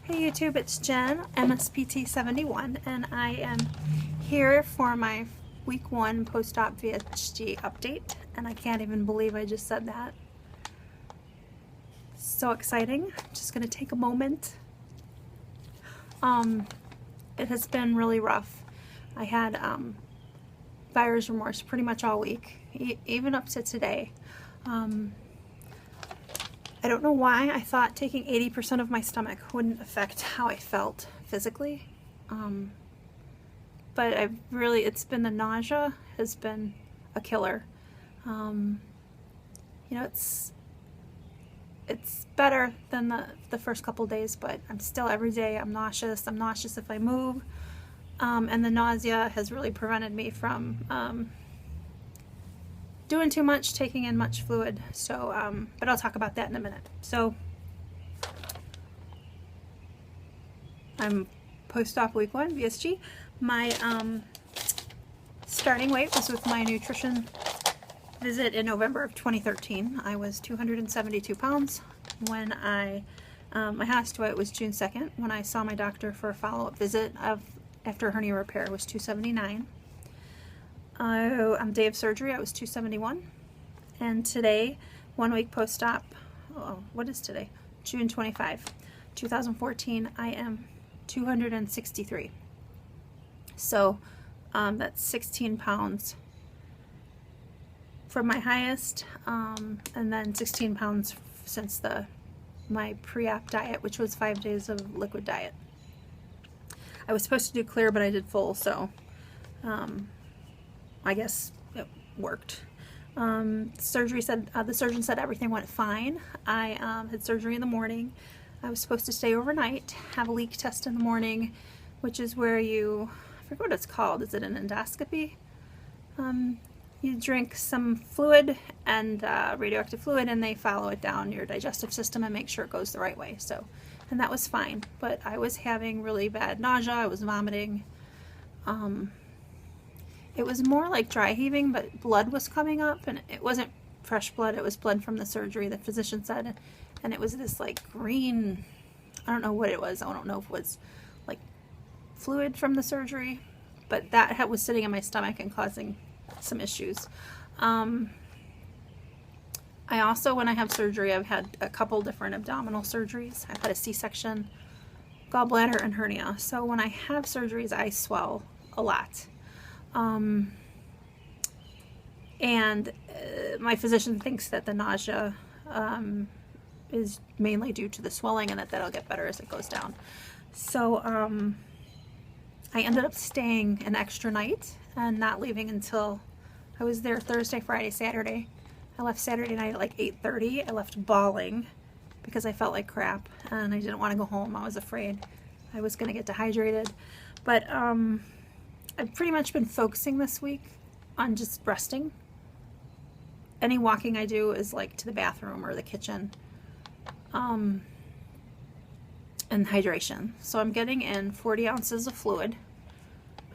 Hey YouTube, it's Jen, MSPT71, and I am here for my week 1 post-op VSG update, and I can't even believe I just said that. So exciting. Just going to take a moment. It has been really rough. I had buyer's remorse pretty much all week, even up to today. I don't know why I thought taking 80% of my stomach wouldn't affect how I felt physically. But it's been the nausea has been a killer. You know, it's better than the first couple days, but I'm still every day I'm nauseous. I'm nauseous if I move. And the nausea has really prevented me from doing too much, taking in much fluid. So, but I'll talk about that in a minute. So, I'm post-op week 1, VSG. My starting weight was with my nutrition visit in November of 2013. I was 272 pounds. When my highest weight was June 2nd, when I saw my doctor for a follow-up visit after hernia repair, was 279. On the day of surgery, I was 271, and today, 1 week post-op, what is today? June 25, 2014, I am 263. So, that's 16 pounds from my highest, and then 16 pounds since my pre-op diet, which was 5 days of liquid diet. I was supposed to do clear, but I did full, so, I guess it worked. The surgeon said everything went fine. I had surgery in the morning. I was supposed to stay overnight, have a leak test in the morning, which is where I forget what it's called. Is it an endoscopy? You drink some fluid and radioactive fluid, and they follow it down your digestive system and make sure it goes the right way. So, and that was fine. But I was having really bad nausea. I was vomiting. It was more like dry heaving, but blood was coming up, and it wasn't fresh blood. It was blood from the surgery, the physician said, and it was this like green, I don't know what it was. I don't know if it was like fluid from the surgery, but that was sitting in my stomach and causing some issues. I also, when I have surgery, I've had a couple different abdominal surgeries. I've had a C-section, gallbladder, and hernia. So when I have surgeries, I swell a lot. My physician thinks that the nausea is mainly due to the swelling, and that'll get better as it goes down. So I ended up staying an extra night and not leaving until I was there Thursday, Friday, Saturday. I left Saturday night at like 8:30. I left bawling because I felt like crap and I didn't want to go home. I was afraid I was going to get dehydrated. But I've pretty much been focusing this week on just resting. Any walking I do is like to the bathroom or the kitchen. And hydration. So I'm getting in 40 ounces of fluid.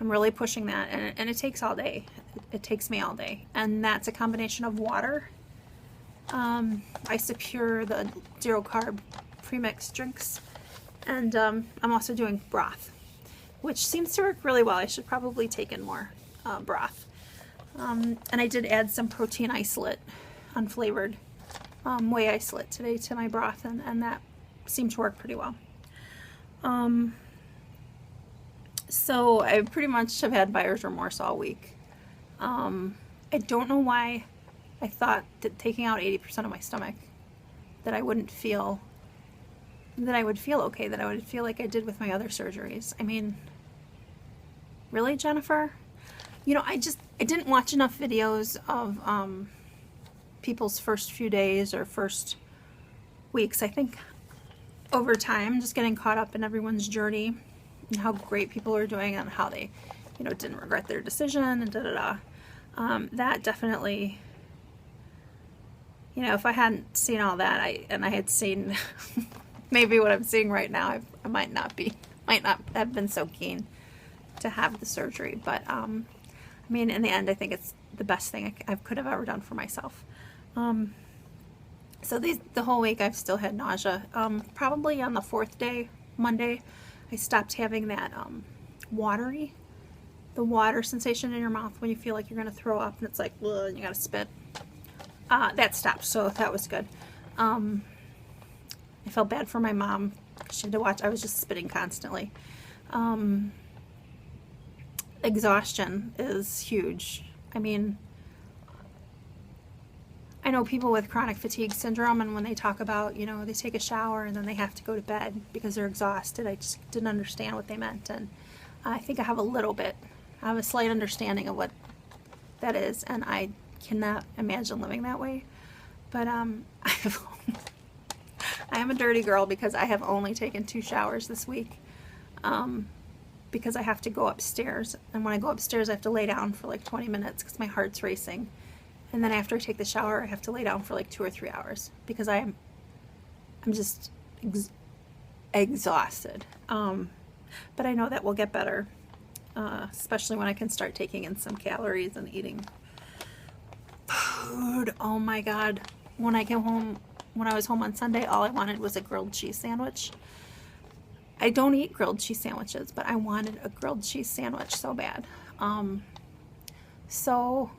I'm really pushing that, and it takes all day. It takes me all day. And that's a combination of water, Isopure, the zero carb premix drinks, and I'm also doing broth, which seems to work really well. I should probably take in more broth. And I did add some protein isolate, unflavored whey isolate today to my broth, and that seemed to work pretty well. So I pretty much have had buyer's remorse all week. I don't know why I thought that taking out 80% of my stomach, that I would feel okay, that I would feel like I did with my other surgeries. I mean, really, Jennifer? You know, I didn't watch enough videos of people's first few days or first weeks. I think over time, just getting caught up in everyone's journey and how great people are doing and how they, you know, didn't regret their decision and that definitely, you know, if I hadn't seen all that, I had seen maybe what I'm seeing right now, I might not have been so keen to have the surgery. But I mean, in the end, I think it's the best thing I could have ever done for myself. So the whole week I've still had nausea. Probably on the 4th day, Monday, I stopped having that the water sensation in your mouth when you feel like you're going to throw up and it's like, ugh, and you got to spit. That stopped, so that was good. I felt bad for my mom. She had to watch. I was just spitting constantly. Exhaustion is huge. I mean, I know people with chronic fatigue syndrome, and when they talk about, you know, they take a shower and then they have to go to bed because they're exhausted, I just didn't understand what they meant. And I think I have a slight understanding of what that is, and I cannot imagine living that way. But I am a dirty girl because I have only taken 2 showers this week, because I have to go upstairs, and when I go upstairs I have to lay down for like 20 minutes because my heart's racing, and then after I take the shower I have to lay down for like 2 or 3 hours because I'm just exhausted. But I know that will get better, especially when I can start taking in some calories and eating food. Oh my God, when I was home on Sunday, all I wanted was a grilled cheese sandwich. I don't eat grilled cheese sandwiches, but I wanted a grilled cheese sandwich so bad. So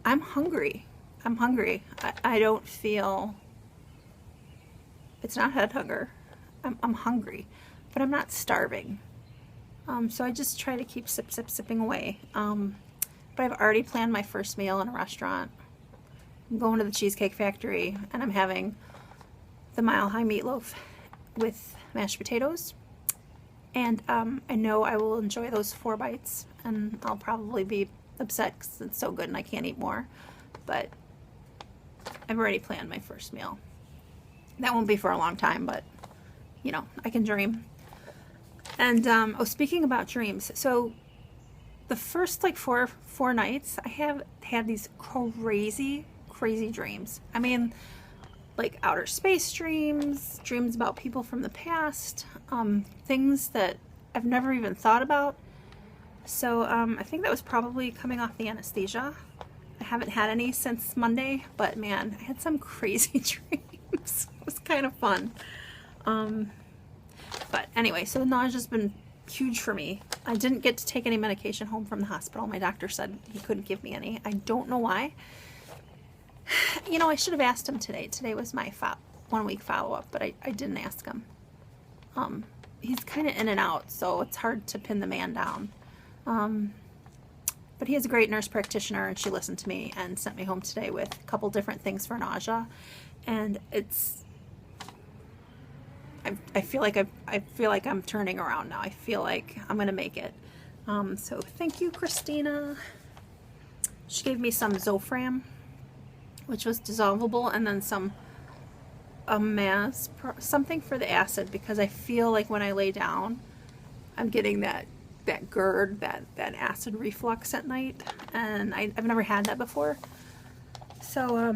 I'm hungry. I don't feel, it's not head hunger. I'm hungry, but I'm not starving. So I just try to keep sipping away. But I've already planned my first meal in a restaurant. I'm going to the Cheesecake Factory, and I'm having the Mile High meatloaf with mashed potatoes. And I know I will enjoy those 4 bites, and I'll probably be upset because it's so good and I can't eat more. But I've already planned my first meal. That won't be for a long time, but you know, I can dream. And oh, speaking about dreams, so the first like four nights I have had these crazy dreams. I mean, like outer space dreams about people from the past, things that I've never even thought about. So I think that was probably coming off the anesthesia. I haven't had any since Monday, but man, I had some crazy dreams. It was kind of fun. But anyway, so the nausea's been huge for me. I didn't get to take any medication home from the hospital. My doctor said he couldn't give me any. I don't know why. You know, I should have asked him today. Today was my 1-week follow-up, but I didn't ask him. He's kind of in and out, so it's hard to pin the man down. But he has a great nurse practitioner, and she listened to me and sent me home today with a couple different things for nausea. And I feel like I'm turning around now. I feel like I'm gonna make it. So thank you, Christina. She gave me some Zofran, which was dissolvable, and then something for the acid, because I feel like when I lay down, I'm getting that GERD, that acid reflux at night, and I've never had that before. So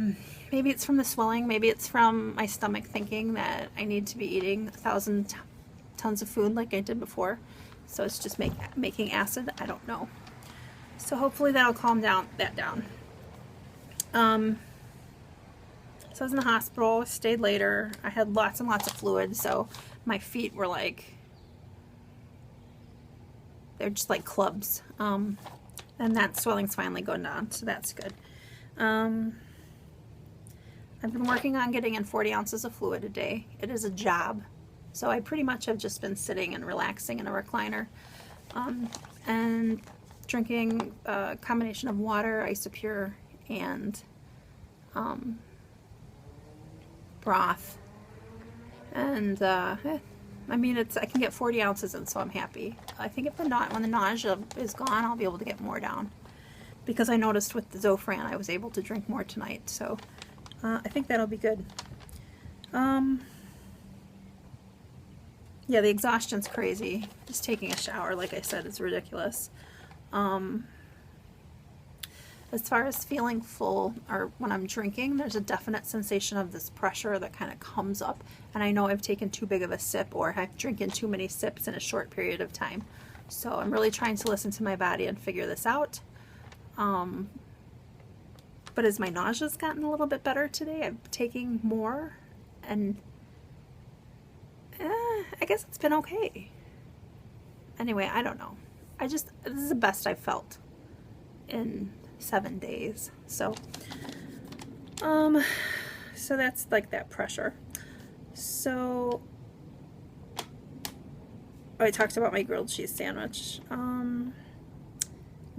maybe it's from the swelling, maybe it's from my stomach thinking that I need to be eating 1,000 tons of food like I did before. So it's just making acid. I don't know. So hopefully that'll calm that down. So I was in the hospital, stayed later. I had lots and lots of fluid, so my feet were like, they're just like clubs. And that swelling's finally going down, so that's good. I've been working on getting in 40 ounces of fluid a day. It is a job. So I pretty much have just been sitting and relaxing in a recliner, and drinking a combination of water, Isopure, and broth. And I mean, I can get 40 ounces in, so I'm happy. I think when the nausea is gone, I'll be able to get more down, because I noticed with the Zofran I was able to drink more tonight. So I think that'll be good. Yeah, the exhaustion's crazy. Just taking a shower, like I said, is ridiculous. As far as feeling full, or when I'm drinking, there's a definite sensation of this pressure that kind of comes up, and I know I've taken too big of a sip, or I've drinking too many sips in a short period of time. So I'm really trying to listen to my body and figure this out. But as my nausea's gotten a little bit better today, I'm taking more, and I guess it's been okay. Anyway, I don't know. This is the best I've felt in 7 days. So that's like that pressure. So I talked about my grilled cheese sandwich.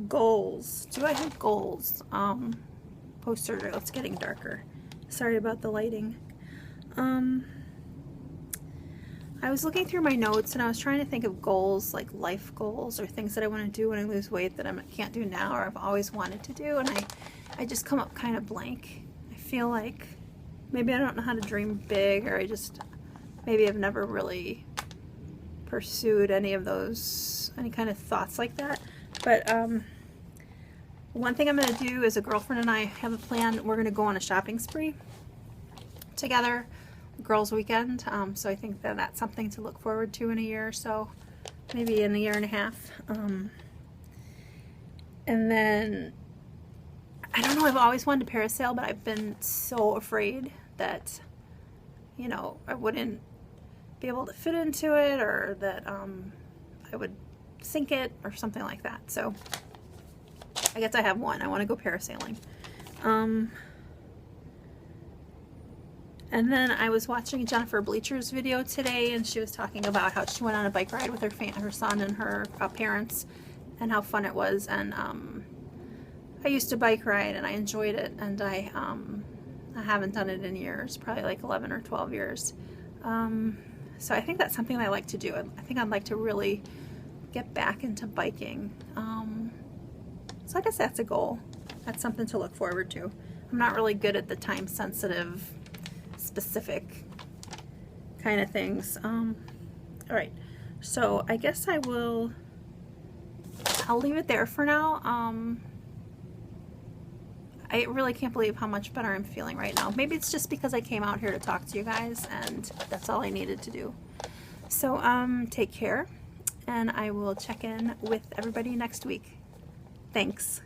Goals. Do I have goals? Post-surgery. It's getting darker. Sorry about the lighting. I was looking through my notes and I was trying to think of goals, like life goals or things that I want to do when I lose weight that I can't do now or I've always wanted to do, and I just come up kind of blank. I feel like maybe I don't know how to dream big, or maybe I've never really pursued any kind of thoughts like that. But one thing I'm going to do is a girlfriend and I have a plan. We're going to go on a shopping spree together, girls weekend. So I think that that's something to look forward to in a year or so, maybe in a year and a half. And then I don't know, I've always wanted to parasail, but I've been so afraid that, you know, I wouldn't be able to fit into it, or that I would sink it or something like that. So I guess I have one. I want to go parasailing. And then I was watching Jennifer Bleacher's video today, and she was talking about how she went on a bike ride with her son and her parents, and how fun it was. And I used to bike ride and I enjoyed it, and I haven't done it in years, probably like 11 or 12 years. So I think that's something I like to do. I think I'd like to really get back into biking. So I guess that's a goal. That's something to look forward to. I'm not really good at the time sensitive, specific kind of things. All right, so I guess I'll leave it there for now. I really can't believe how much better I'm feeling right now. Maybe it's just because I came out here to talk to you guys, and that's all I needed to do. So take care, and I will check in with everybody next week. Thanks.